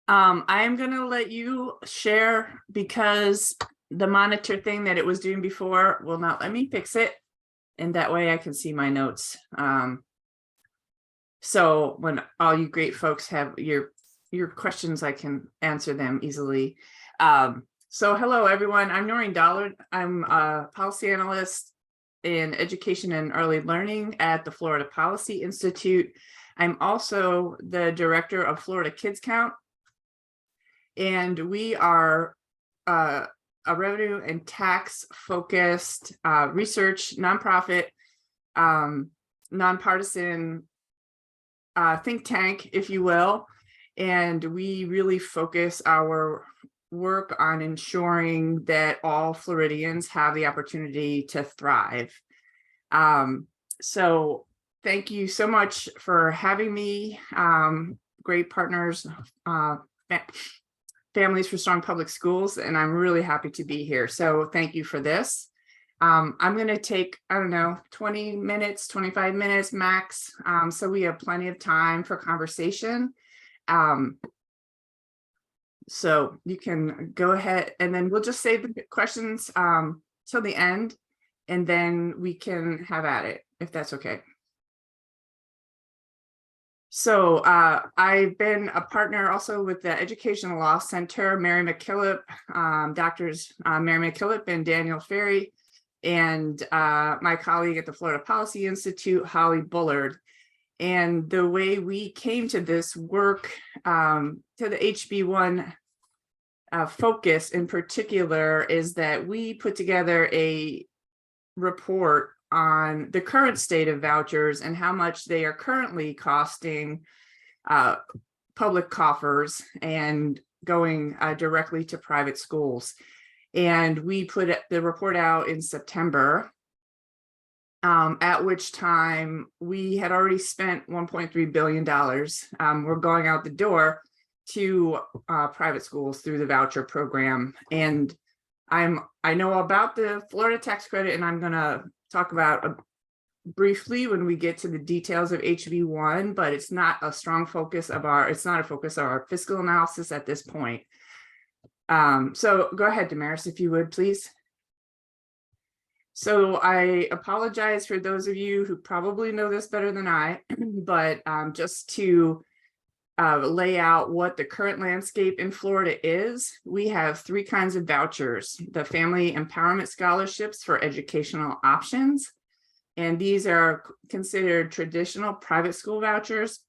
I'm going to let you share because the monitor thing that it was doing before will not let me fix it. And that way I can see my notes. So when all you great folks have your questions, I can answer them easily. So hello, everyone. I'm Noreen Dollard. I'm a policy analyst in education and early learning at the Florida Policy Institute. I'm also the director of Florida Kids Count. And we are a revenue and tax focused research nonprofit, nonpartisan think tank, if you will. And we really focus our work on ensuring that all Floridians have the opportunity to thrive. So thank you so much for having me. Great partners, Families for Strong Public Schools, and I'm really happy to be here. So thank you for this. I'm going to take, 20 minutes, 25 minutes max. So we have plenty of time for conversation. So you can go ahead and then we'll just save the questions till the end, and then we can have at it, if that's okay. So I've been a partner also with the Educational Law Center, Mary McKillop, doctors Mary McKillop and Daniel Ferry, and my colleague at the Florida Policy Institute, Holly Bullard. And the way we came to this work, to the HB1 focus in particular, is that we put together a report on the current state of vouchers and how much they are currently costing public coffers and going directly to private schools. And we put the report out in September, at which time we had already spent $1.3 billion. We're going out the door to private schools through the voucher program. And I know about the Florida tax credit, and I'm going to talk about briefly when we get to the details of HB1, but it's not a strong focus of our fiscal analysis at this point. So go ahead, Damaris, if you would, please. So I apologize for those of you who probably know this better than I, but just to lay out what the current landscape in Florida is, we have three kinds of vouchers: the Family Empowerment Scholarships for educational options, and these are considered traditional private school vouchers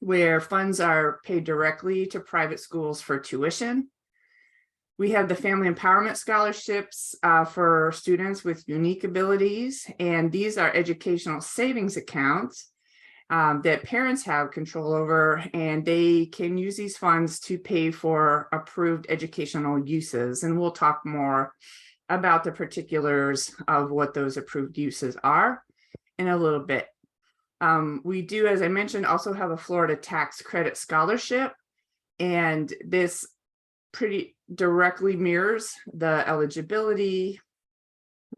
where funds are paid directly to private schools for tuition. We have the Family Empowerment Scholarships for students with unique abilities, and these are educational savings accounts that parents have control over, and they can use these funds to pay for approved educational uses. And we'll talk more about the particulars of what those approved uses are in a little bit. We do, as I mentioned, also have a Florida Tax Credit Scholarship, and this pretty directly mirrors the eligibility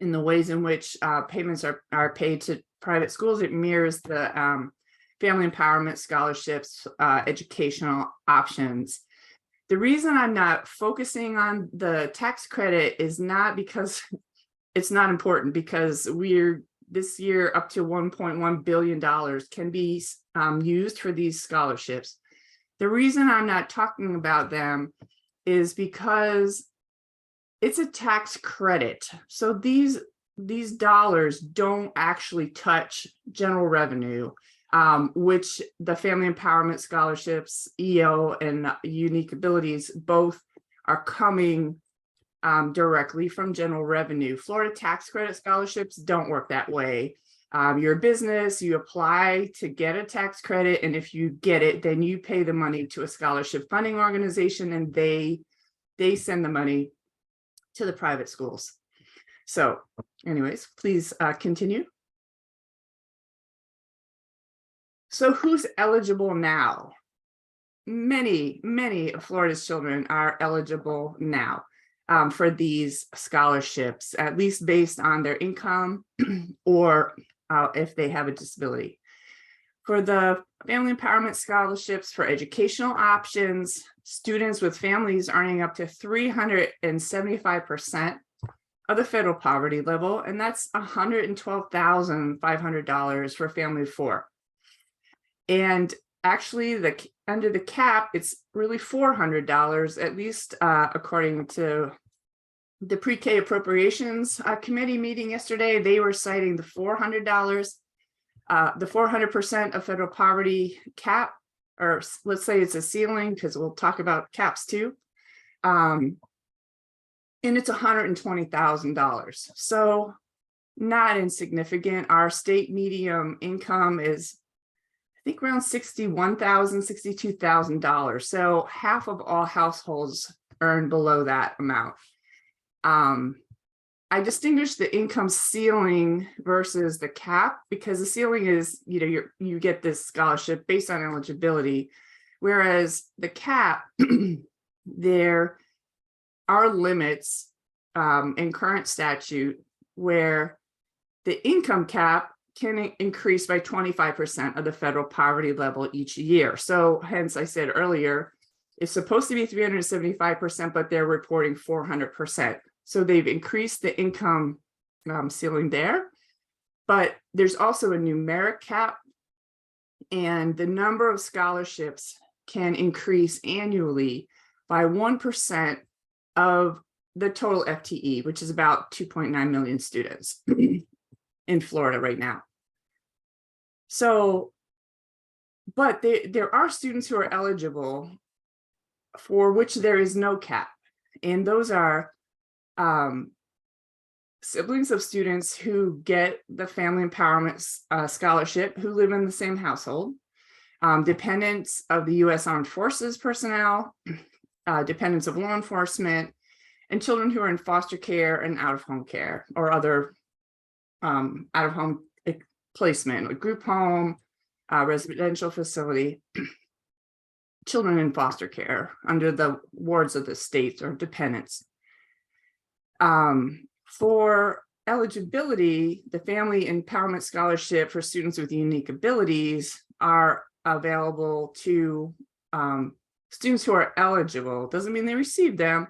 in the ways in which payments are paid to private schools. It mirrors the Family Empowerment Scholarships educational options. The reason I'm not focusing on the tax credit is not because it's not important, because we're this year up to $1.1 billion can be used for these scholarships. The reason I'm not talking about them is because it's a tax credit. So these dollars don't actually touch general revenue, which the Family Empowerment Scholarships, EO, and Unique Abilities both are coming directly from general revenue. Florida tax credit scholarships don't work that way. You're a business, you apply to get a tax credit, and if you get it, then you pay the money to a scholarship funding organization, and they send the money to the private schools. So anyways, please continue. So who's eligible now? Many of Florida's children are eligible now for these scholarships, at least based on their income or if they have a disability. For the family empowerment scholarships for educational options, students with families earning up to 375% of the federal poverty level, and that's $112,500 for a family of four. And actually, under the cap, it's really $400, at least according to the pre-K appropriations committee meeting yesterday. They were citing the $400, the 400% of federal poverty cap, or let's say it's a ceiling, because we'll talk about caps too. And it's $120,000. So not insignificant. Our state median income is, I think, around $61,000, $62,000. So half of all households earn below that amount. I distinguish the income ceiling versus the cap, because the ceiling is, you get this scholarship based on eligibility, whereas the cap, there are limits in current statute where the income cap can increase by 25% of the federal poverty level each year. So hence I said earlier, it's supposed to be 375%, but they're reporting 400%. So they've increased the income ceiling there, but there's also a numeric cap, and the number of scholarships can increase annually by 1% of the total FTE, which is about 2.9 million students in Florida right now. So, but there are students who are eligible for which there is no cap, and those are siblings of students who get the family empowerment scholarship who live in the same household, dependents of the U.S. Armed Forces personnel, dependents of law enforcement, and children who are in foster care and out-of-home care or other out-of-home placement, like group home, residential facility, children in foster care under the wards of the states or dependents. For eligibility, the Family Empowerment Scholarship for students with unique abilities are available to students who are eligible. Doesn't mean they receive them.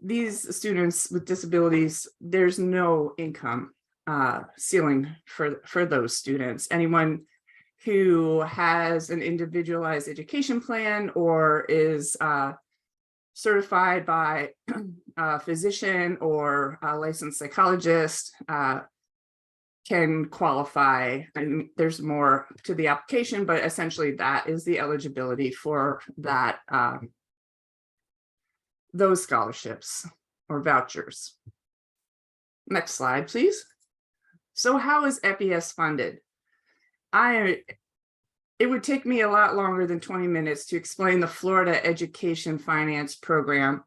These students with disabilities, there's no income ceiling for those students. Anyone who has an individualized education plan or is certified by a physician or a licensed psychologist can qualify. And there's more to the application, but essentially that is the eligibility for that those scholarships or vouchers. Next slide, please. So how is FES funded? It would take me a lot longer than 20 minutes to explain the Florida Education Finance Program.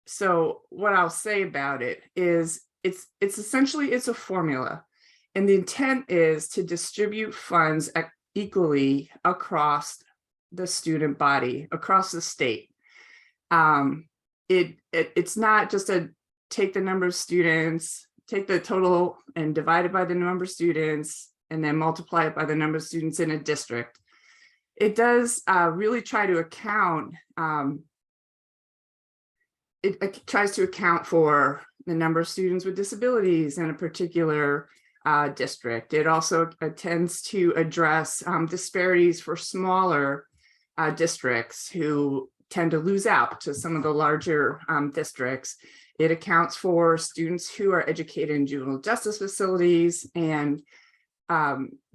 So what I'll say about it is it's essentially a formula, and the intent is to distribute funds equally across the student body, across the state. It's not just a take the number of students, take the total and divide it by the number of students, and then multiply it by the number of students in a district. It does really try to account, it tries to account for the number of students with disabilities in a particular district. It also tends to address disparities for smaller districts who tend to lose out to some of the larger districts. It accounts for students who are educated in juvenile justice facilities and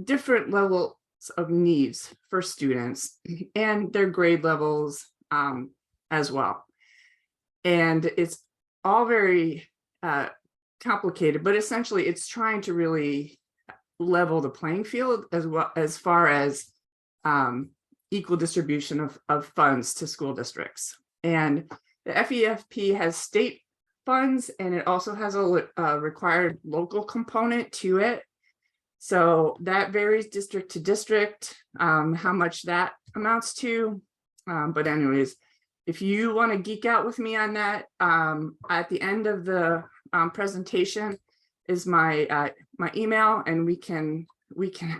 different levels of needs for students and their grade levels as well. And it's all very complicated, but essentially it's trying to really level the playing field as well as far as equal distribution of funds to school districts. And the FEFP has state funds, and it also has a required local component to it. So that varies district to district, how much that amounts to. But anyways, if you want to geek out with me on that, at the end of the presentation, is my my email, and we can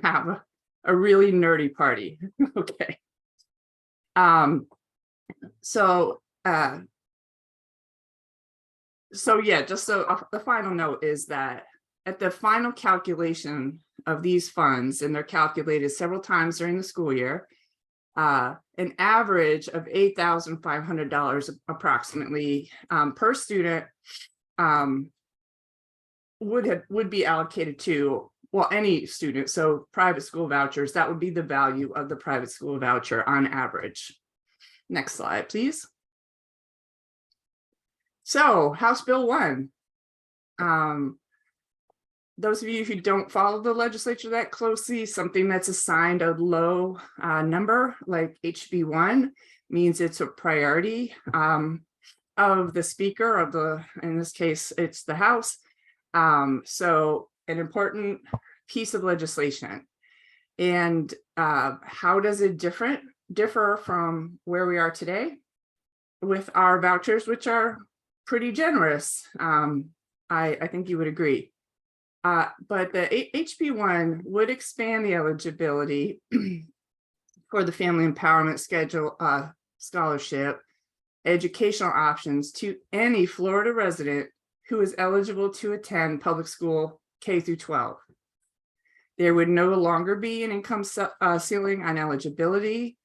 have a really nerdy party. Okay. So yeah, just so the final note is that at the final calculation of these funds, and they're calculated several times during the school year, an average of $8,500 approximately per student would be allocated to, well, any student. So private school vouchers, that would be the value of the private school voucher on average. Next slide, please. So House Bill 1. Those of you who don't follow the legislature that closely, something that's assigned a low number like HB1 means it's a priority of the speaker of the, in this case, it's the House. So an important piece of legislation. And how does it differ from where we are today with our vouchers, which are pretty generous? I think you would agree. But the HB1 would expand the eligibility for the Family Empowerment Schedule scholarship educational options to any Florida resident who is eligible to attend public school K through 12. There would no longer be an income ceiling on eligibility.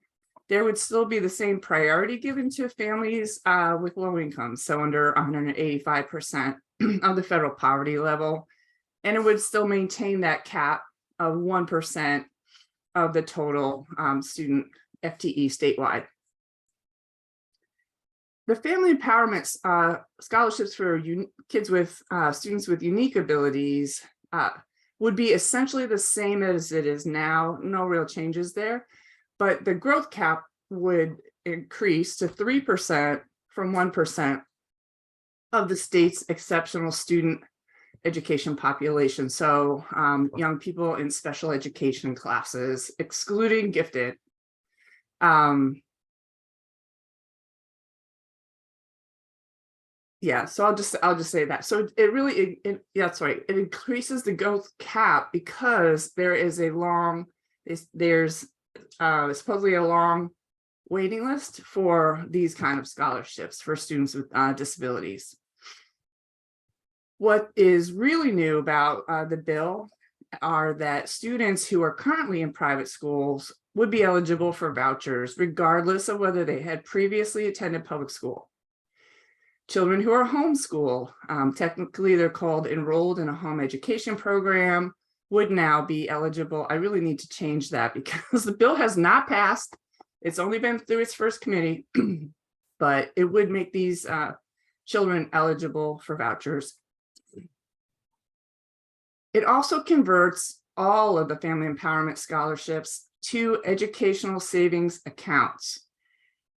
There would still be the same priority given to families with low incomes, so under 185% of the federal poverty level. And it would still maintain that cap of 1% of the total student FTE statewide. The family empowerment scholarships for kids with students with unique abilities would be essentially the same as it is now, no real changes there, but the growth cap would increase to 3% from 1% of the state's exceptional student education population. So young people in special education classes, excluding gifted. Yeah, so I'll just say that. So it really, yeah, that's right. It increases the growth cap because there is a long, there's supposedly a long waiting list for these kind of scholarships for students with disabilities. What is really new about the bill are that students who are currently in private schools would be eligible for vouchers regardless of whether they had previously attended public school. Children who are homeschooled, technically they're called enrolled in a home education program, would now be eligible. I really need to change that because the bill has not passed. It's only been through its first committee, but it would make these children eligible for vouchers. It also converts all of the family empowerment scholarships to educational savings accounts.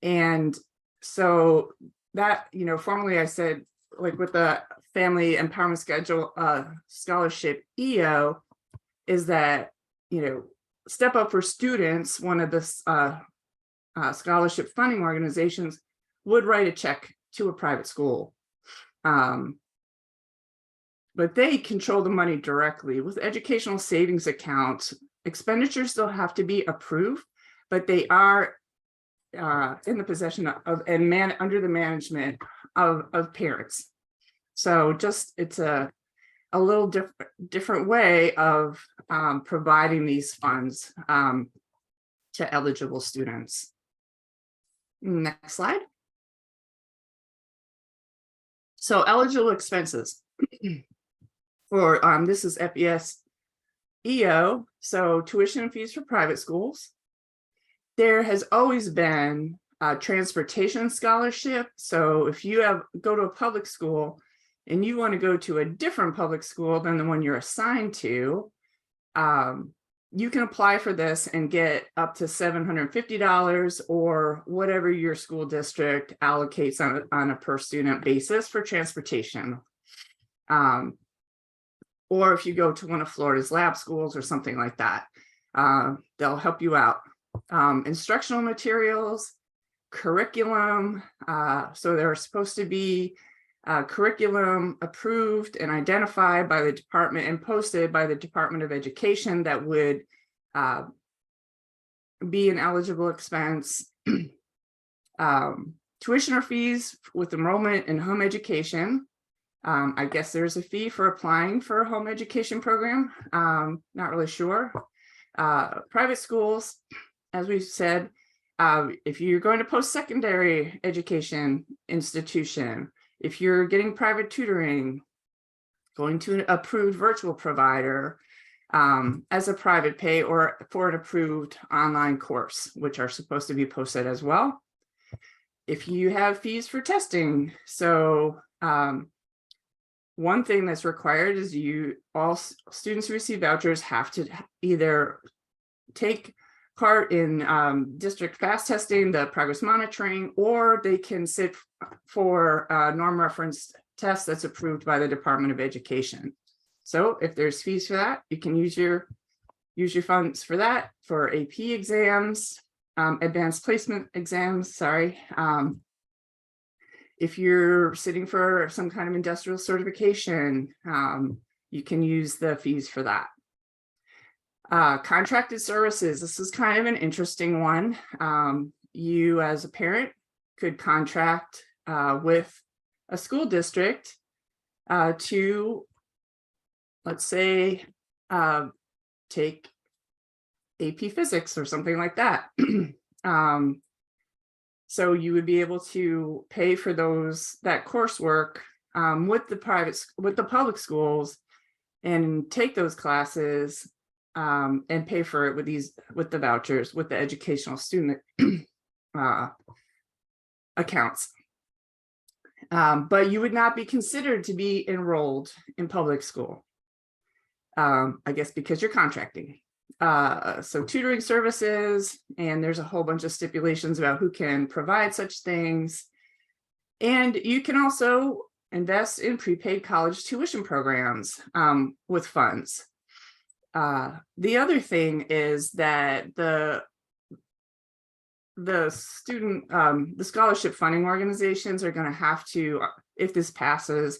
And so that, you know, formerly I said, like with the family empowerment schedule scholarship EO, is that, you know, Step Up for Students, one of the scholarship funding organizations, would write a check to a private school. But they control the money directly. With educational savings accounts, expenditures still have to be approved, but they are in the possession of and under the management of parents. So just it's a little different way of providing these funds to eligible students. Next slide. So eligible expenses for this is FES EO, so tuition and fees for private schools. There has always been a transportation scholarship. So if you go to a public school and you want to go to a different public school than the one you're assigned to, you can apply for this and get up to $750 or whatever your school district allocates on a per student basis for transportation. Or if you go to one of Florida's lab schools or something like that, they'll help you out. Instructional materials, curriculum. So there are supposed to be curriculum approved and identified by the department and posted by the Department of Education that would be an eligible expense. Tuition or fees with enrollment in home education. I guess there's a fee for applying for a home education program. Not really sure. Private schools, as we've said, if you're going to post-secondary education institution, if you're getting private tutoring, going to an approved virtual provider as a private pay or for an approved online course, which are supposed to be posted as well. If you have fees for testing, so one thing that's required is all students who receive vouchers have to either take part in district fast testing, the progress monitoring, or they can sit for a norm reference test that's approved by the Department of Education. So if there's fees for that, you can use your funds for that, for AP exams, advanced placement exams, sorry. If you're sitting for some kind of industrial certification, you can use the fees for that. Contracted services, this is kind of an interesting one. You as a parent could contract with a school district to, let's say, take AP physics or something like that. So you would be able to pay for that coursework with the public schools and take those classes and pay for it with the vouchers, with the educational student accounts. But you would not be considered to be enrolled in public school, I guess because you're contracting. So tutoring services, and there's a whole bunch of stipulations about who can provide such things. And you can also invest in prepaid college tuition programs with funds. The other thing is that the scholarship funding organizations are going to have to, if this passes,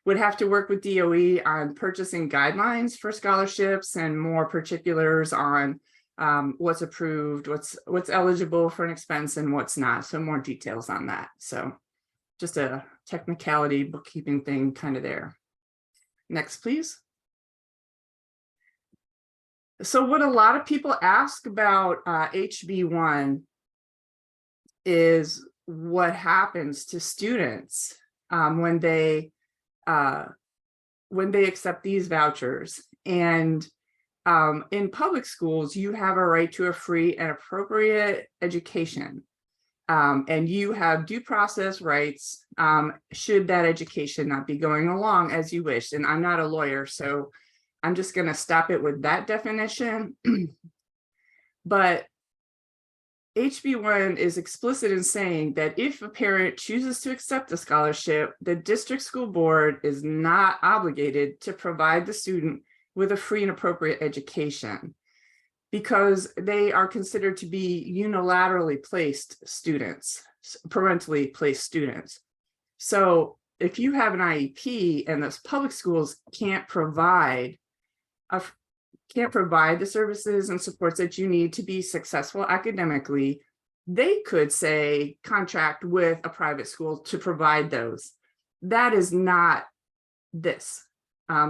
would have to work with DOE on purchasing guidelines for scholarships and more particulars on what's approved, what's eligible for an expense and what's not. So more details on that. So just a technicality bookkeeping thing kind of there. Next, please. So what a lot of people ask about HB1 is what happens to students when they accept these vouchers. And in public schools, you have a right to a free and appropriate education. And you have due process rights should that education not be going along as you wish. And I'm not a lawyer, so I'm just going to stop it with that definition. But HB1 is explicit in saying that if a parent chooses to accept a scholarship, the district school board is not obligated to provide the student with a free and appropriate education because they are considered to be unilaterally placed students, parentally placed students. So if you have an IEP and those public schools can't provide the services and supports that you need to be successful academically, they could say contract with a private school to provide those. That is not this.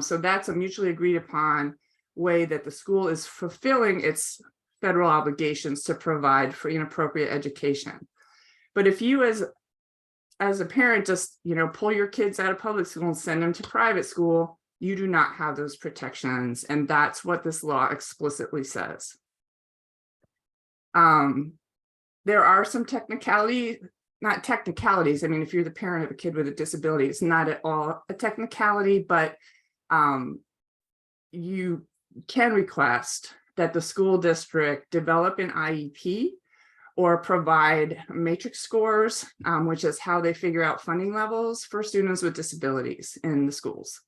So that's a mutually agreed upon way that the school is fulfilling its federal obligations to provide free and appropriate education. But if you as a parent just pull your kids out of public school and send them to private school, you do not have those protections. And that's what this law explicitly says. There are some not technicalities. I mean, if you're the parent of a kid with a disability, it's not at all a technicality, but you can request that the school district develop an IEP or provide matrix scores, which is how they figure out funding levels for students with disabilities in the schools.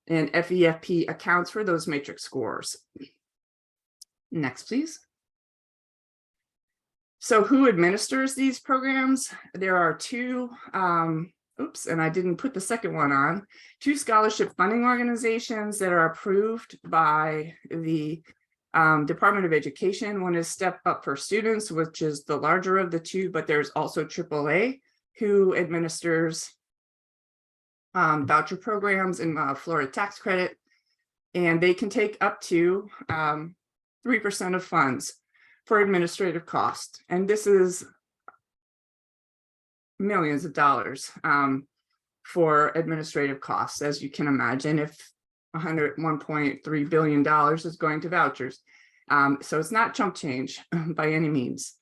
And FEFP accounts for those matrix scores. Next, please. So who administers these programs? There are two, oops, and I didn't put the second one on, 2 scholarship funding organizations that are approved by the Department of Education. One is Step Up for Students, which is the larger of the two, but there's also AAA, who administers voucher programs in Florida tax credit, and they can take up to 3% of funds for administrative costs. And this is millions of dollars for administrative costs, as you can imagine, if $101.3 billion is going to vouchers. So it's not chump change by any means.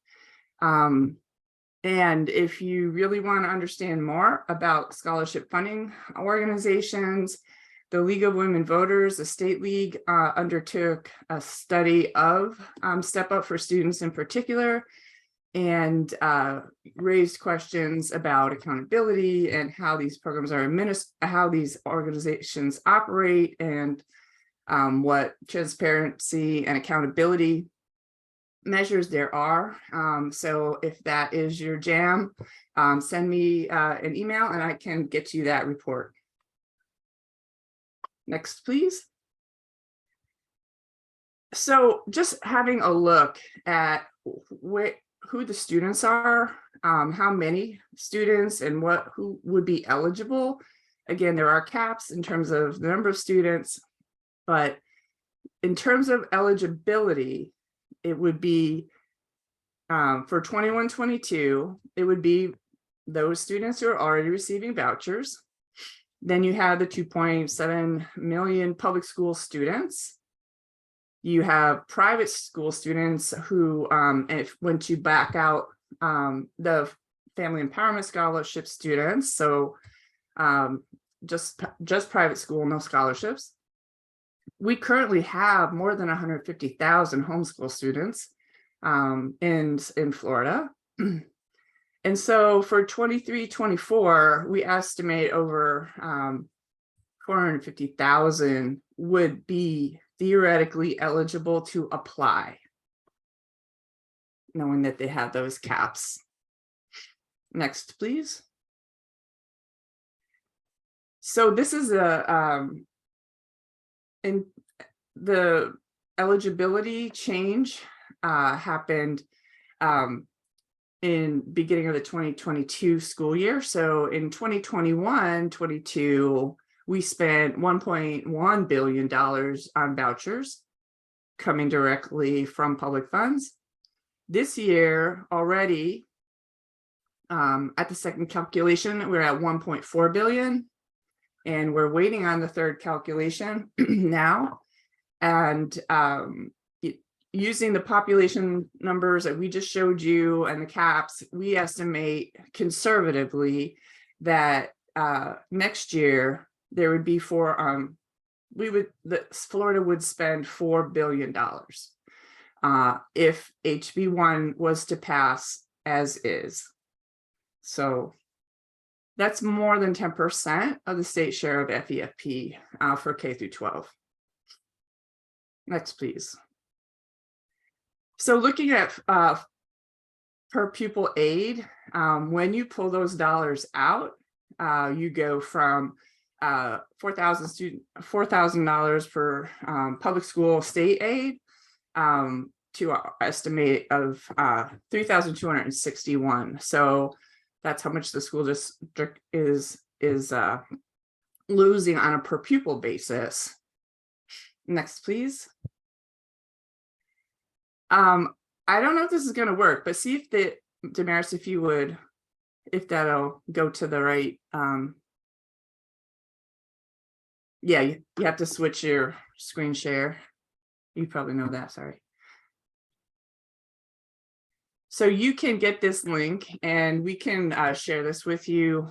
And if you really want to understand more about scholarship funding organizations, the League of Women Voters, the state league, undertook a study of Step Up for Students in particular, and raised questions about accountability and how these programs are administered, how these organizations operate, and what transparency and accountability measures there are. So if that is your jam, send me an email and I can get you that report. Next, please. So just having a look at who the students are, how many students, and who would be eligible. Again, there are caps in terms of the number of students, but in terms of eligibility, it would be for 21-22, it would be those students who are already receiving vouchers. Then you have the 2.7 million public school students. You have private school students who, once you back out the family empowerment scholarship students, so just private school, no scholarships. We currently have more than 150,000 homeschool students in Florida. And so for 23-24, we estimate over 450,000 would be theoretically eligible to apply, knowing that they have those caps. Next, please. So this is in the eligibility change happened in beginning of the 2022 school year. So in 2021-22, we spent $1.1 billion on vouchers coming directly from public funds. This year already, at the second calculation, we're at 1.4 billion, and we're waiting on the third calculation now. And using the population numbers that we just showed you and the caps, we estimate conservatively that next year there would be Florida would spend $4 billion if HB1 was to pass as is. So that's more than 10% of the state share of FEFP for K through 12. Next, please. So looking at per pupil aid, when you pull those dollars out, you go from $4,000 for public school state aid to an estimate of $3,261. So that's how much the school district is losing on a per pupil basis. Next, please. I don't know if this is going to work, but see if Damaris, if that'll go to the right. Yeah, you have to switch your screen share. You probably know that, sorry. So you can get this link and we can share this with you.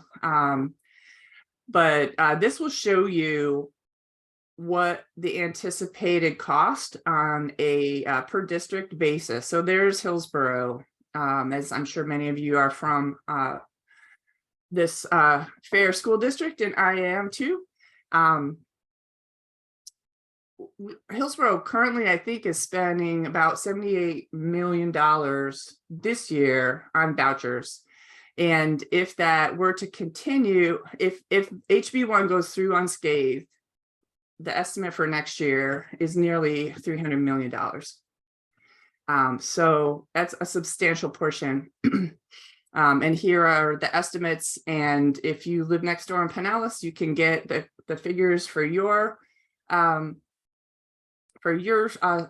But this will show you what the anticipated cost on a per district basis. So there's Hillsborough, as I'm sure many of you are from this fair school district, and I am too. Hillsborough currently, I think, is spending about $78 million this year on vouchers. And if that were to continue, if HB1 goes through unscathed, the estimate for next year is nearly $300 million. So that's a substantial portion. And here are the estimates. And if you live next door in Pinellas, you can get the figures for your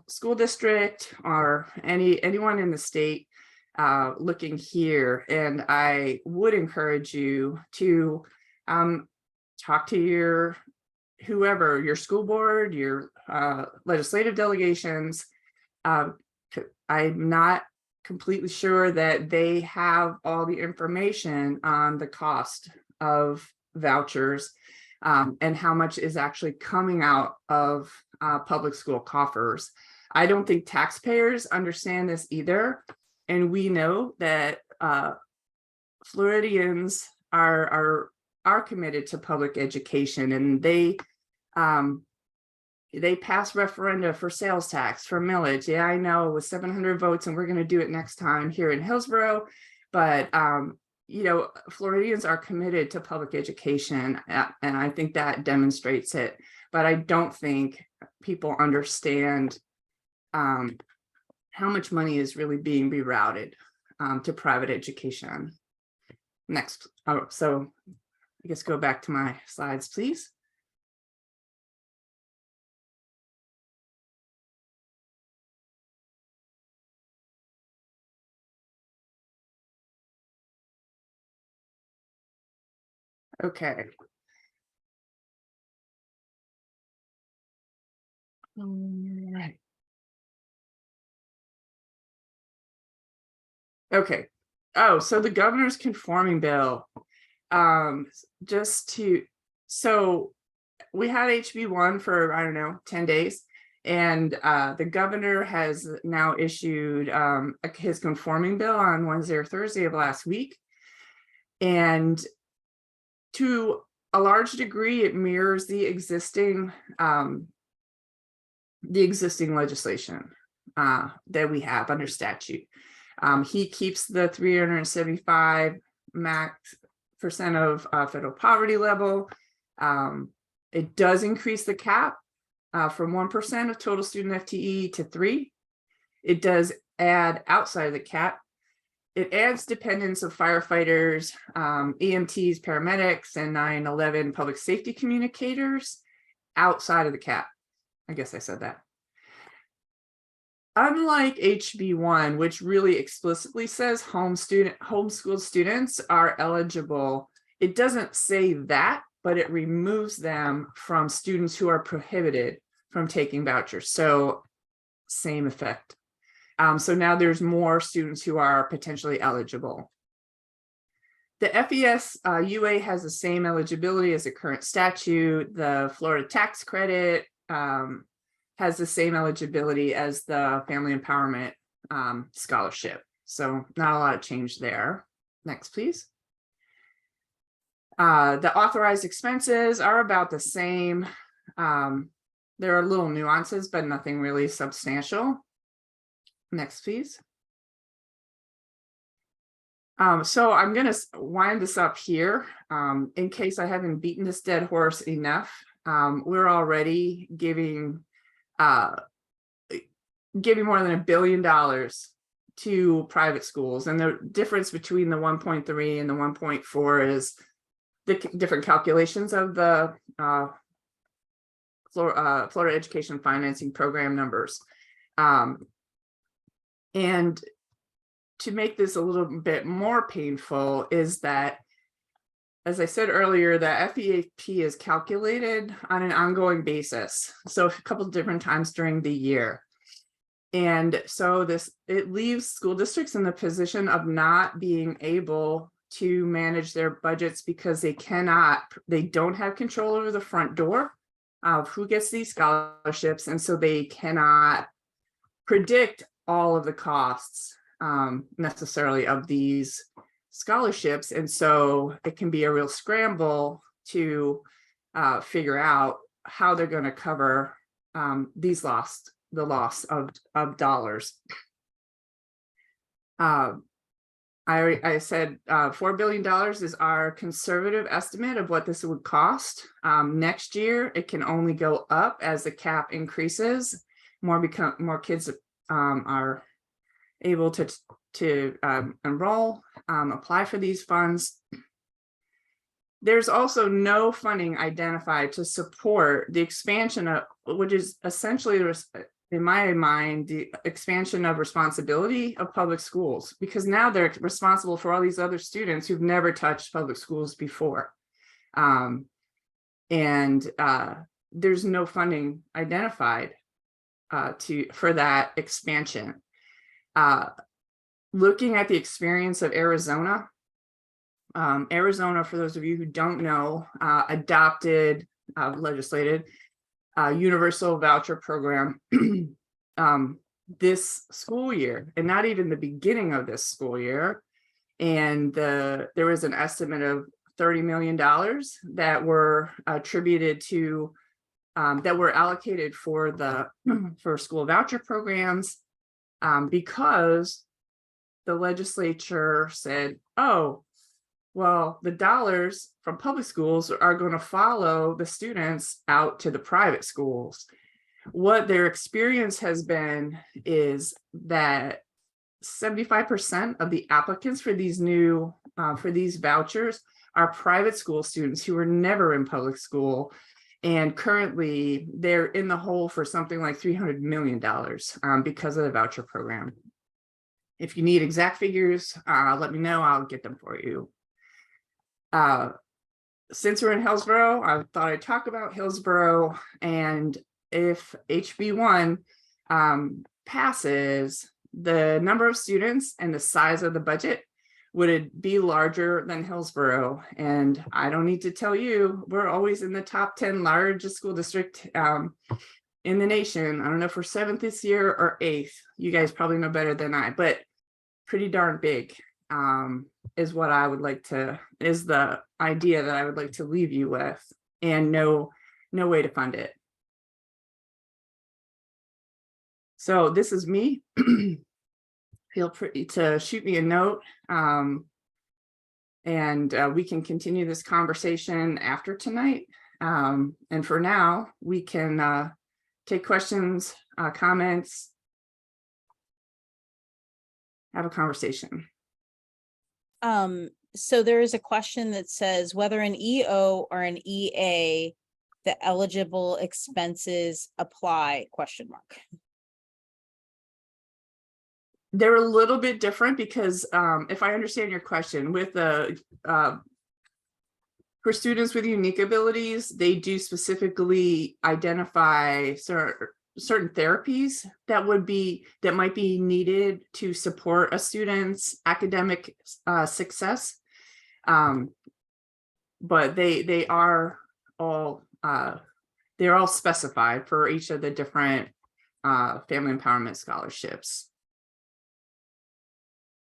school district or anyone in the state looking here. And I would encourage you to talk to your school board, your legislative delegations. I'm not completely sure that they have all the information on the cost of vouchers and how much is actually coming out of public school coffers. I don't think taxpayers understand this either. And we know that Floridians are committed to public education, and they pass referenda for sales tax, for millage. Yeah, I know, with 700 votes, and we're going to do it next time here in Hillsborough. But Floridians are committed to public education, and I think that demonstrates it. But I don't think people understand how much money is really being rerouted to private education. Next. Oh, so I guess go back to my slides, please. Okay. All right. Okay. Oh, so the governor's conforming bill. So we had HB1 for, I don't know, 10 days. And the governor has now issued his conforming bill on Wednesday or Thursday of last week. And to a large degree, it mirrors the existing legislation that we have under statute. He keeps the 375 max % of federal poverty level. It does increase the cap from 1% of total student FTE to 3%. It does add outside of the cap. It adds dependents of firefighters, EMTs, paramedics, and 911 public safety communicators outside of the cap. I guess I said that. Unlike HB1, which really explicitly says homeschooled students are eligible, it doesn't say that, but it removes them from students who are prohibited from taking vouchers. So same effect. So now there's more students who are potentially eligible. The FES UA has the same eligibility as the current statute. The Florida tax credit has the same eligibility as the Family Empowerment Scholarship. So not a lot of change there. Next, please. The authorized expenses are about the same. There are little nuances, but nothing really substantial. Next, please. So I'm going to wind this up here in case I haven't beaten this dead horse enough. We're already giving more than $1 billion to private schools, and the difference between the 1.3 and the 1.4 is the different calculations of the Florida Education Financing Program numbers. And to make this a little bit more painful is that, as I said earlier, the FEAP is calculated on an ongoing basis, so a couple of different times during the year. And so it leaves school districts in the position of not being able to manage their budgets because they don't have control over the front door of who gets these scholarships. And so they cannot predict all of the costs necessarily of these scholarships. And so it can be a real scramble to figure out how they're going to cover the loss of dollars. I said $4 billion is our conservative estimate of what this would cost. Next year, it can only go up as the cap increases. More kids are able to enroll, apply for these funds. There's also no funding identified to support the expansion of, which is essentially, in my mind, the expansion of responsibility of public schools, because now they're responsible for all these other students who've never touched public schools before. There's no funding identified for that expansion. Looking at the experience of Arizona, Arizona, for those of you who don't know, adopted, legislated, universal voucher program this school year, and not even the beginning of this school year. And there was an estimate of $30 million that were attributed to, that were allocated for for school voucher programs, because the legislature said, oh, well, the dollars from public schools are going to follow the students out to the private schools. What their experience has been is that 75% of the applicants for these for these vouchers are private school students who were never in public school. And currently they're in the hole for something like $300 million because of the voucher program. If you need exact figures, let me know, I'll get them for you. Since we're in Hillsborough, I thought I'd talk about Hillsborough, and if HB1 passes, the number of students and the size of the budget would it be larger than Hillsborough. And I don't need to tell you, we're always in the top 10 largest school district in the nation. I don't know if we're 7th this year or 8th. You guys probably know better than I, but pretty darn big. Is what I would like to, is the idea that I would like to leave you with, and no way to fund it. So this is me. Feel free to shoot me a note, and we can continue this conversation after tonight. And for now, we can take questions, comments, have a conversation. So there is a question that says whether an EO or an EA, the eligible expenses apply, ? They're a little bit different because if I understand your question, with the for students with unique abilities, they do specifically identify certain therapies that might be needed to support a student's academic success, but they are all they're all specified for each of the different family empowerment scholarships.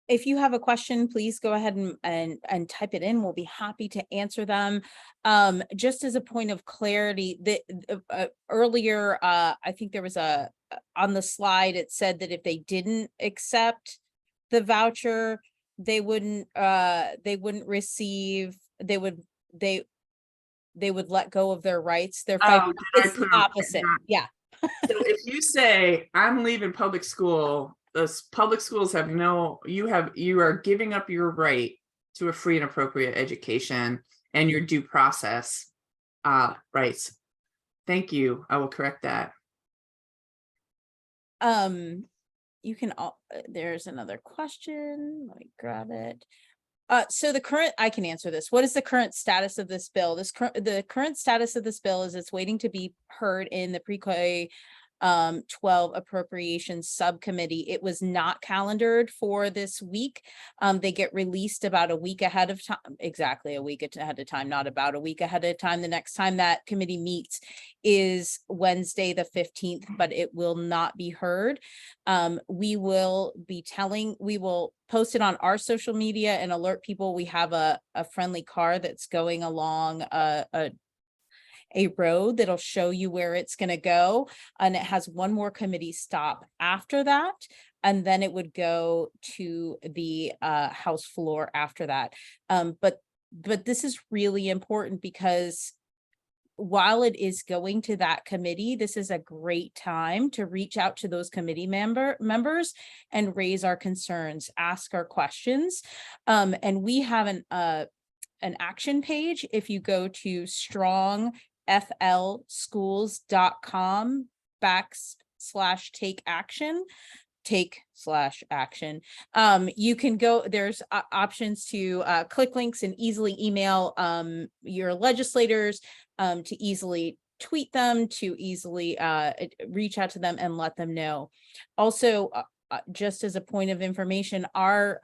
If you have a question, please go ahead and type it in. We'll be happy to answer them. Just as a point of clarity, earlier, I think there was on the slide, it said that if they didn't accept the voucher, they wouldn't receive, they would let go of their rights. It's the opposite. Yeah. So if you say, I'm leaving public school, those public schools have you are giving up your right to a free and appropriate education and your due process rights. Thank you. I will correct that. You can there's another question. Let me grab it. So I can answer this. What is the current status of this bill? The current status of this bill is it's waiting to be heard in the pre-K 12 appropriations subcommittee. It was not calendared for this week. They get released about a week ahead of time, exactly a week ahead of time, not about a week ahead of time. The next time that committee meets is Wednesday, the 15th, but it will not be heard. We will post it on our social media and alert people. We have a friendly car that's going along a road that'll show you where it's going to go. And it has one more committee stop after that. And then it would go to the House floor after that. But this is really important because while it is going to that committee, this is a great time to reach out to those committee members and raise our concerns, ask our questions. And we have an action page. If you go to strongflschools.com/take action, you can go, there's options to click links and easily email your legislators, to easily tweet them, to easily reach out to them and let them know. Also, just as a point of information, our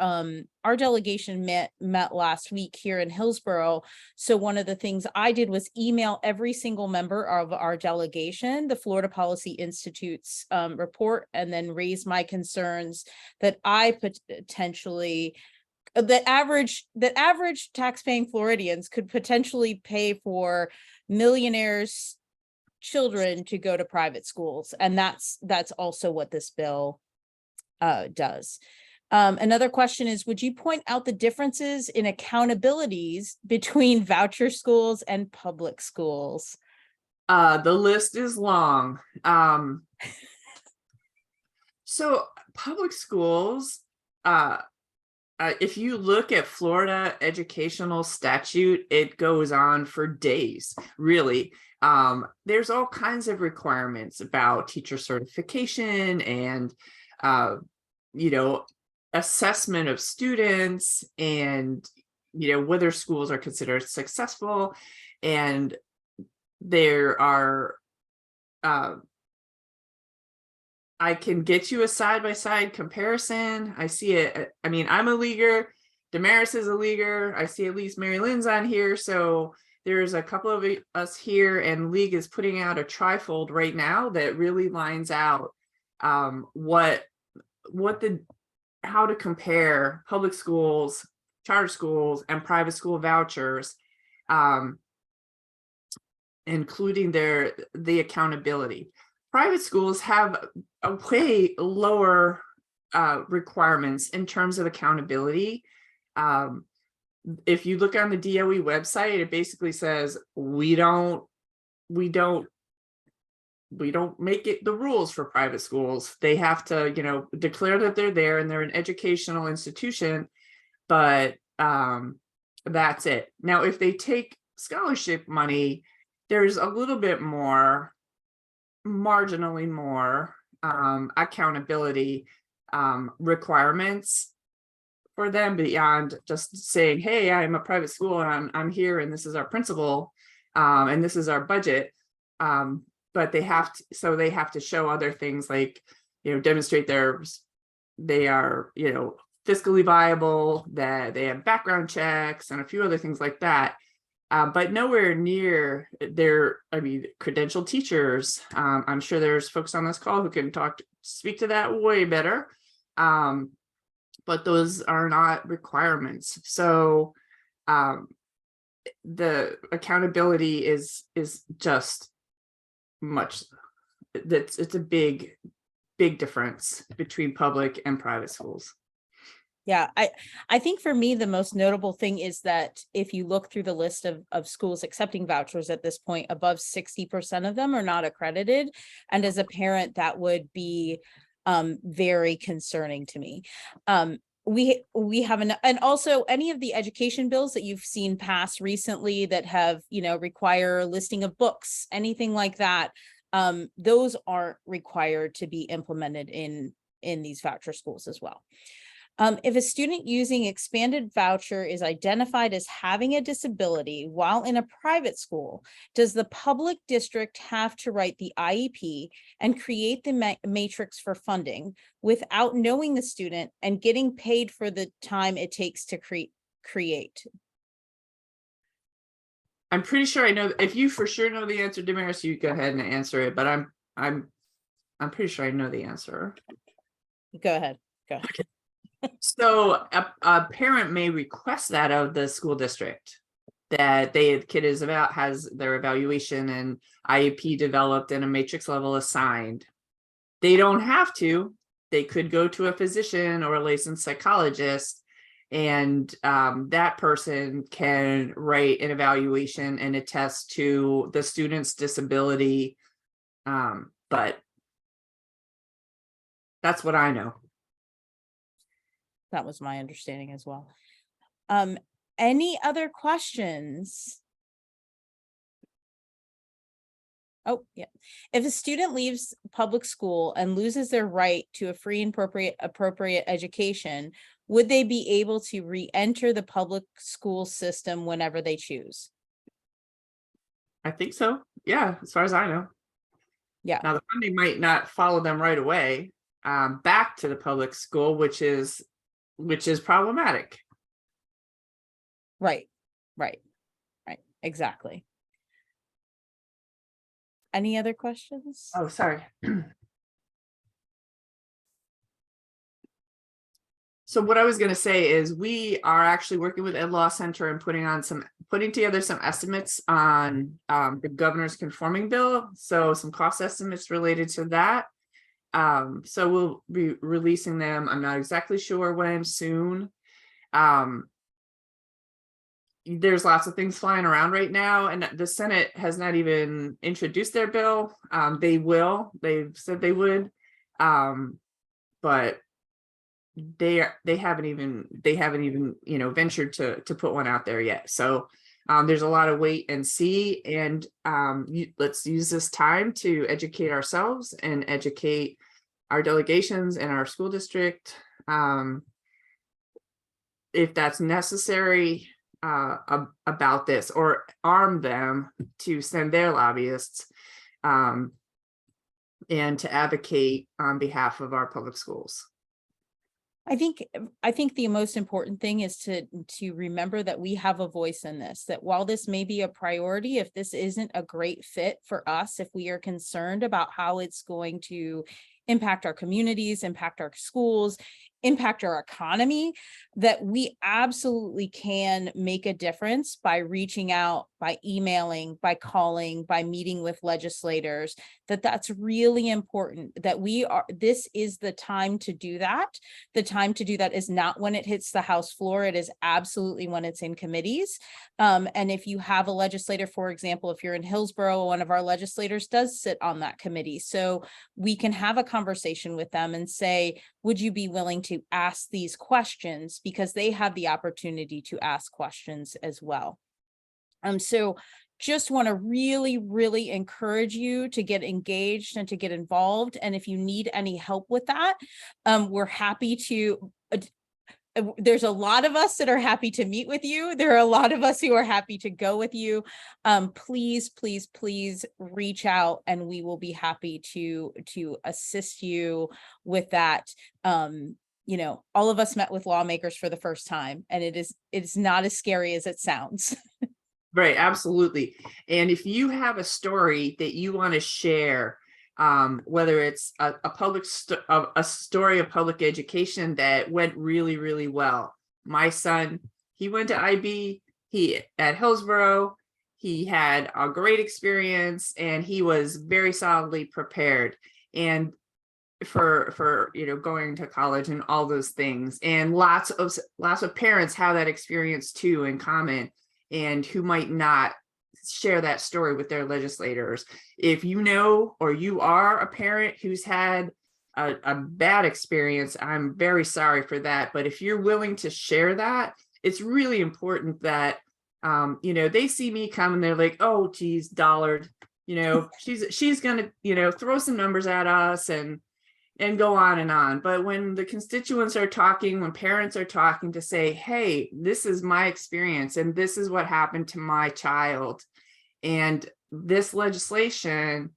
delegation met last week here in Hillsborough. So one of the things I did was email every single member of our delegation the Florida Policy Institute's report, and then raise my concerns that I potentially that average taxpaying Floridians could potentially pay for millionaires' children to go to private schools, and that's also what this bill does. Another question is, would you point out the differences in accountabilities between voucher schools and public schools? The list is long. So public schools, if you look at Florida educational statute, it goes on for days, really. There's all kinds of requirements about teacher certification and assessment of students, and whether schools are considered successful. And there are I can get you a side-by-side comparison. I see it. I mean, I'm a leaguer. Damaris is a leaguer. I see at least Mary Lynn's on here. So there's a couple of us here, and League is putting out a trifold right now that really lines out how to compare public schools, charter schools, and private school vouchers, including the accountability. Private schools have a way lower requirements in terms of accountability. If you look on the DOE website, it basically says we don't make it the rules for private schools. They have to, declare that they're there and they're an educational institution, but that's it. Now, if they take scholarship money, there's a little bit more, marginally more accountability requirements for them beyond just saying, hey, I'm a private school and I'm here and this is our principal and this is our budget. But they have to show other things like, demonstrate they are, fiscally viable, that they have background checks and a few other things like that. But nowhere near credentialed teachers. I'm sure there's folks on this call who can speak to that way better. But those are not requirements. So the accountability is just it's a big difference between public and private schools. Yeah, I think for me, the most notable thing is that if you look through the list of schools accepting vouchers at this point, above 60% of them are not accredited. And as a parent, that would be very concerning to me. We have and also any of the education bills that you've seen pass recently that have, require a listing of books, anything like that, those aren't required to be implemented in these voucher schools as well. If a student using expanded voucher is identified as having a disability while in a private school, does the public district have to write the IEP and create the matrix for funding without knowing the student and getting paid for the time it takes to create? I'm pretty sure I know. If you for sure know the answer, Damaris, you go ahead and answer it. But I'm pretty sure I know the answer. Go ahead. So a parent may request that of the school district. that the kid is about, has their evaluation and IEP developed and a matrix level assigned. They don't have to. They could go to a physician or a licensed psychologist, and that person can write an evaluation and attest to the student's disability. But that's what I know. That was my understanding as well. Any other questions? Oh, yeah. If a student leaves public school and loses their right to a free and appropriate education, would they be able to re-enter the public school system whenever they choose? I think so. Yeah, as far as I know. Yeah. Now the funding might not follow them right away back to the public school, which is problematic. Right. Exactly. Any other questions? Oh, sorry. So what I was going to say is we are actually working with Ed Law Center and putting together some estimates on the governor's conforming bill. So some cost estimates related to that. So we'll be releasing them. I'm not exactly sure when, soon. There's lots of things flying around right now, and the Senate has not even introduced their bill. They've said they would, but they haven't even ventured to put one out there yet. So there's a lot of wait and see, and let's use this time to educate ourselves and educate our delegations and our school district, if that's necessary, about this, or arm them to send their lobbyists and to advocate on behalf of our public schools. I think the most important thing is to remember that we have a voice in this, that while this may be a priority, if this isn't a great fit for us, if we are concerned about how it's going to impact our communities, impact our schools, impact our economy, that we absolutely can make a difference by reaching out, by emailing, by calling, by meeting with legislators, that's really important, that this is the time to do that. The time to do that is not when it hits the House floor. It is absolutely when it's in committees. And if you have a legislator, for example, if you're in Hillsborough, one of our legislators does sit on that committee. So we can have a conversation with them and say, would you be willing to ask these questions? Because they have the opportunity to ask questions as well. So just want to really, really encourage you to get engaged and to get involved. And if you need any help with that, we're happy to. There's a lot of us that are happy to meet with you. There are a lot of us who are happy to go with you. Please, please, please reach out, and we will be happy to assist you with that. All of us met with lawmakers for the first time, and it's not as scary as it sounds. Right, absolutely. And if you have a story that you want to share, whether it's a story of public education that went really, really well. My son, he went to IB, at Hillsborough, he had a great experience, and he was very solidly prepared. And for going to college and all those things, and lots of parents have that experience too in common, and who might not share that story with their legislators. If you know, or you are a parent who's had a bad experience, I'm very sorry for that. But if you're willing to share that, it's really important that they see me come and they're like, oh geez, Dollard, she's gonna throw some numbers at us and go on and on. But when the constituents are talking, when parents are talking, to say, hey, this is my experience and this is what happened to my child, and this legislation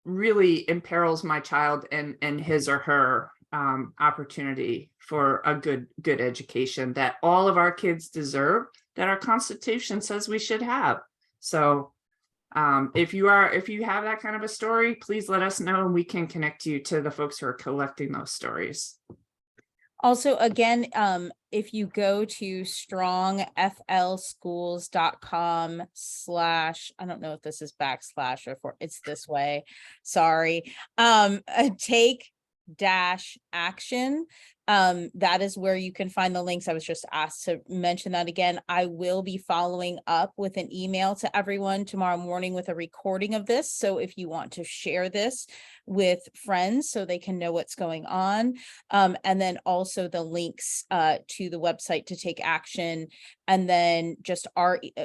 really imperils my child and his or her opportunity for a good education that all of our kids deserve, that our Constitution says we should have. So if you have that kind of a story, please let us know, and we can connect you to the folks who are collecting those stories. Also, again, if you go to strongflschools.com / I don't know if this is backslash or for it's this way. Sorry. Take dash action. That is where you can find the links. I was just asked to mention that again. I will be following up with an email to everyone tomorrow morning with a recording of this. So if you want to share this with friends so they can know what's going on, and then also the links to the website to take action, and then just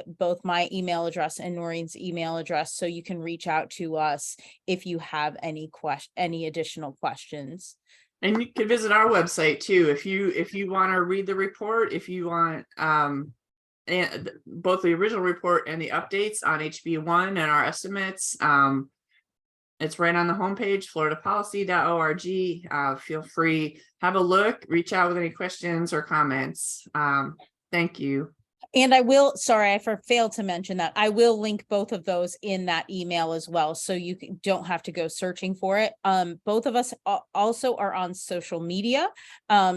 both my email address and Noreen's email address, so you can reach out to us if you have any additional questions. And you can visit our website too if you want to read the report, if you want and both the original report and the updates on HB1 and our estimates. It's right on the homepage, floridapolicy.org. Feel free, have a look, reach out with any questions or comments. Thank you. And I will, sorry, I failed to mention that. I will link both of those in that email as well, so you don't have to go searching for it. Both of us also are on social media.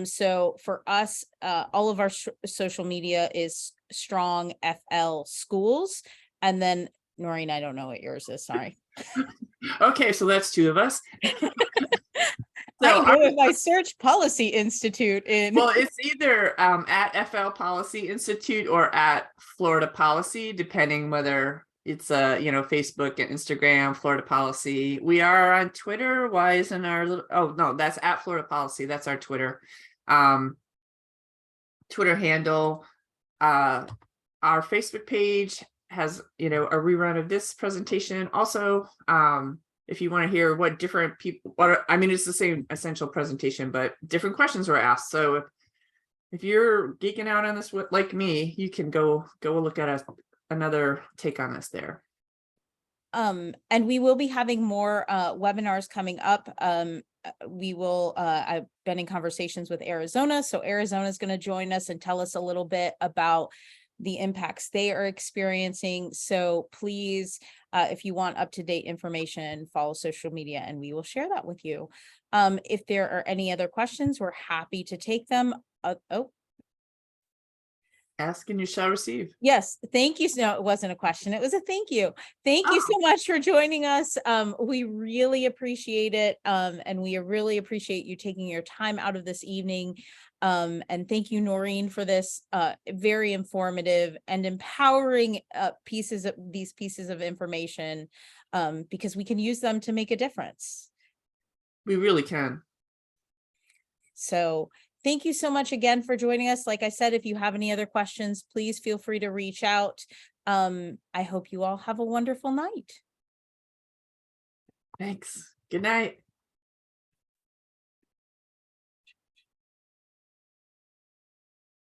So for us, all of our social media is Strong FL Schools. And then Noreen, I don't know what yours is, sorry. Okay, so that's two of us. I know if I search Policy Institute in. Well, it's either at FL Policy Institute or at Florida Policy, depending whether it's Facebook and Instagram, Florida Policy. We are on Twitter. Why isn't our little, oh no, that's at Florida Policy. That's our Twitter handle. Our Facebook page has a rerun of this presentation. Also, if you want to hear what different people, it's the same essential presentation, but different questions were asked. So if you're geeking out on this like me, you can go look at another take on this there. And we will be having more webinars coming up. I've been in conversations with Arizona, so Arizona is going to join us and tell us a little bit about the impacts they are experiencing. So please, if you want up-to-date information, follow social media and we will share that with you. If there are any other questions, we're happy to take them. Ask and you shall receive. Yes, thank you. No, it wasn't a question. It was a thank you. Thank you so much for joining us. We really appreciate it. And we really appreciate you taking your time out of this evening. And thank you, Noreen, for this very informative and empowering pieces of information, because we can use them to make a difference. We really can. So thank you so much again for joining us. Like I said, if you have any other questions, please feel free to reach out. I hope you all have a wonderful night. Thanks. Good night.